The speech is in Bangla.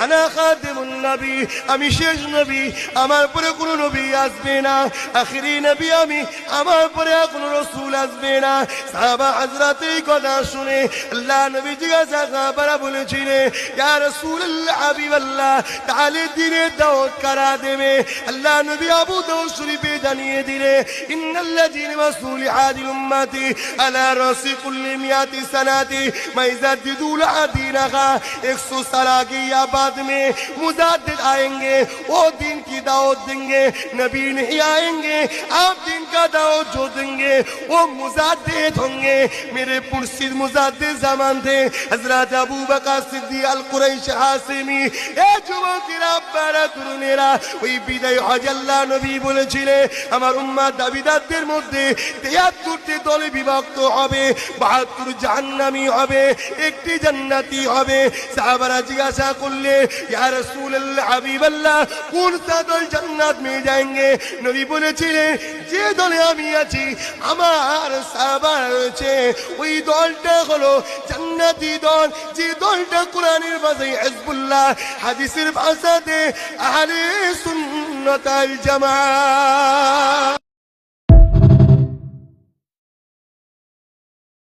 আনা খাতিমুন নবী, আমি শেষ নবী, আমার পরে কোনো নবী আসবে না। আখিরি নবী আমি, আমার পরে কোনো রাসূল আসবে না। সাহাবা হযরত এই কথা শুনে আল্লাহ নবী জিজ্ঞাসা সাহাবারা বলেছিলেন, ইয়া রাসূলুল্লাহ হাবিবাল্লাহ, তাহলে দিনে দাওয়াত কারা দেবে? আল্লাহ নবী আবু দাউদ শরীফে জানিয়ে দিলে, ইন্নাল্লাযীনা মাসুলি হাদিল উম্মতি আলা রাসি কুল্লি মিয়াতি সানাতি মাইজাদিদুল আদিনাহা। 100 साल आगे या बाद में मुजाद्दिद आएंगे, वो दिन की दावत देंगे। नबी नहीं आएंगे, आप दिन का दावत जो देंगे वो मुजाद्दिद होंगे। मेरे पुरसिद मुजाद्दिद ज़मान थे हज़रत अबू बकर सिद्दीक़ अल कुरैश हाशिमी। ए যুবকেরা, আব্বারা, তরুণেরা, ওই বিদায় হজ আল্লাহ নবী বলেছিলেন আমার উম্মত দাবিদারদের মধ্যে 73টি দলে বিভক্ত হবে, 72 জাহান্নামী হবে, একটি জান্নাতি হবে। সাহাবারা জিজ্ঞাসা করলে, ইয়া রাসূলুল্লাহ হাবিবাল্লাহ, কোন সা দল জান্নাত মে যাएंगे? নবী বলেছিলেন, যে দলে আমি আছি আমার সাহাবারা রয়েছে, ওই দলটা হলো জান্নাতি দল। যে দলটা কোরআনের ভাষায় হিজবুল্লাহ, হাদিসের ভাষাতে আহলে সুন্নাত ওয়াল জামাআহ।